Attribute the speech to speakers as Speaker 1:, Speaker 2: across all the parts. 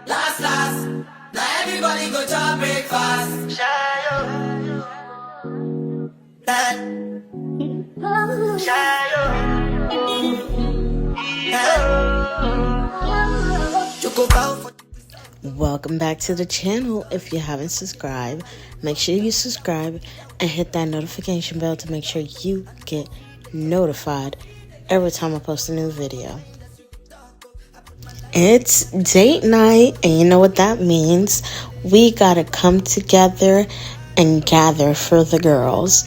Speaker 1: Last, last. Now everybody go to breakfast. Shayo. Shayo. Choco bow for. Welcome back to the channel. If you haven't subscribed, make sure you subscribe and hit that notification bell to make sure you get notified every time I post a new video. It's date night, and you know what that means. We gotta come together and gather for the girls.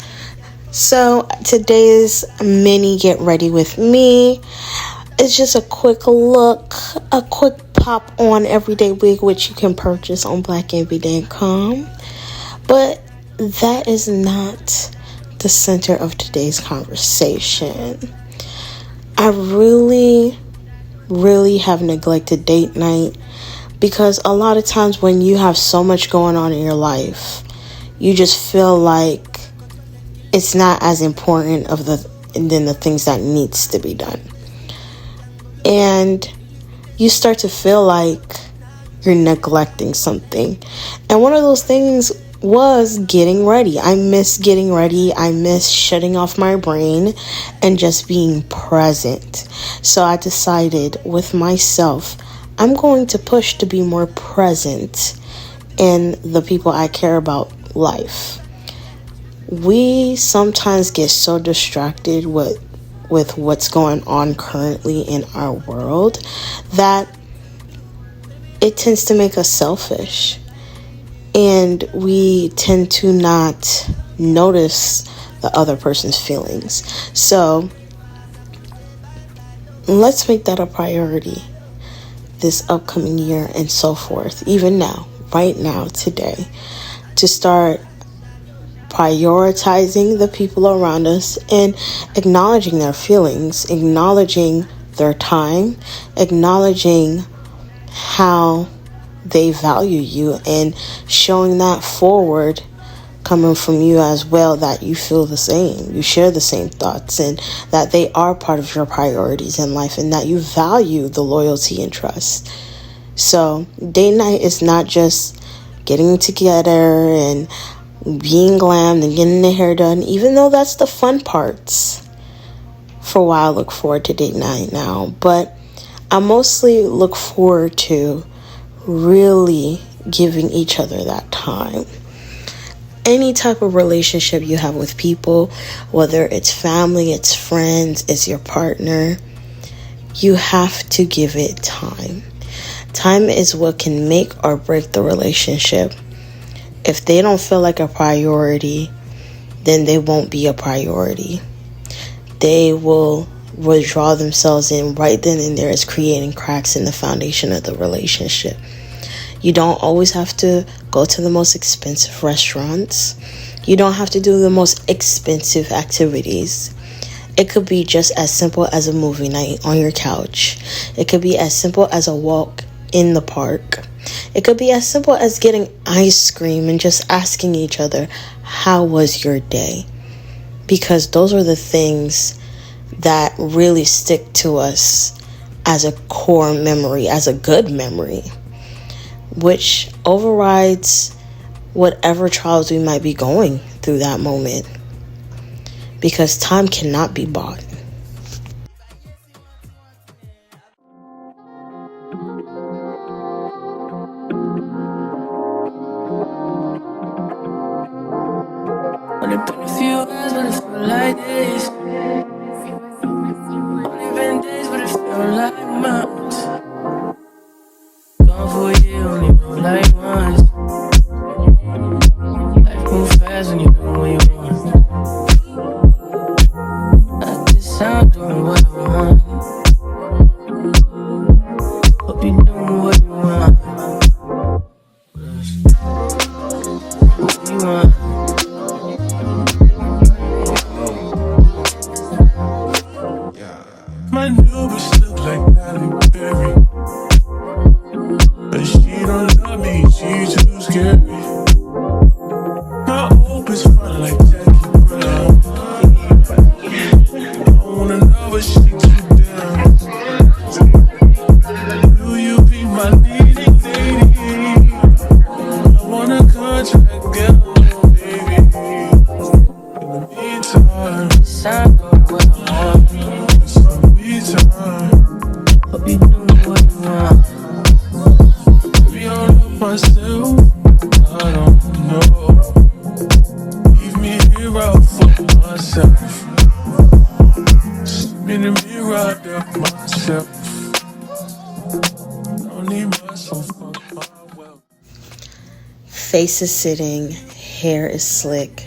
Speaker 1: So today's mini get ready with me. It's just a quick look, a quick pop on everyday wig, which you can purchase on blackenvy.com. But that is not the center of today's conversation. I really have neglected date night because a lot of times when you have so much going on in your life, you just feel like it's not as important than the things that needs to be done. And you start to feel like you're neglecting something. And one of those things was getting ready. I miss getting ready. I miss shutting off my brain and just being present. So I decided with myself, I'm going to push to be more present in the people I care about life. We sometimes get so distracted with what's going on currently in our world that it tends to make us selfish, and we tend to not notice the other person's feelings. So let's make that a priority this upcoming year and so forth, even now, right now, today, to start prioritizing the people around us and acknowledging their feelings, acknowledging their time, acknowledging how they value you, and showing that forward coming from you as well, that you feel the same, you share the same thoughts, and that they are part of your priorities in life, and that you value the loyalty and trust. So date night is not just getting together and being glammed and getting the hair done, even though that's the fun parts. For a while, I look forward to date night now, but I mostly look forward to really giving each other that time. Any type of relationship you have with people, whether it's family, it's friends, it's your partner, you have to give it time. Time is what can make or break the relationship. If they don't feel like a priority, then they won't be a priority. They will withdraw themselves in right then and there, as creating cracks in the foundation of the relationship. You don't always have to go to the most expensive restaurants. You don't have to do the most expensive activities. It could be just as simple as a movie night on your couch. It could be as simple as a walk in the park. It could be as simple as getting ice cream and just asking each other, how was your day? Because those are the things that really stick to us as a core memory, as a good memory, which overrides whatever trials we might be going through that moment. Because time cannot be bought. Only been a few hours, but it feel like days. Only been days, but it feel like months. Gone for a year, only feel like once. Life moves fast when you do what you want. Not this sound, doing what I want. Hope you doing what you want. What you want. My new bitch look like Halle Berry, but she don't love me, she too scary. My old bitch fun like Jackie Brown. I wanna know what she too down. Do you be my leading lady? Face is sitting, hair is slick.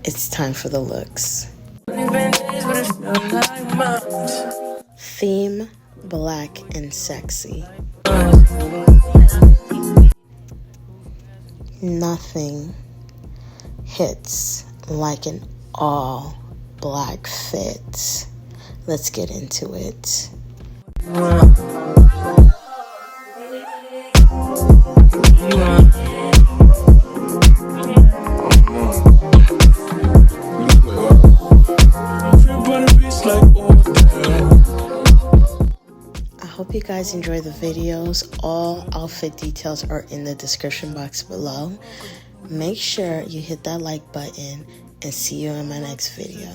Speaker 1: It's time for the looks. Theme, black and sexy. Nothing hits like an all black fit. Let's get into it. I hope you guys enjoy the videos. All outfit details are in the description box below. Make sure you hit that like button and see you in my next video.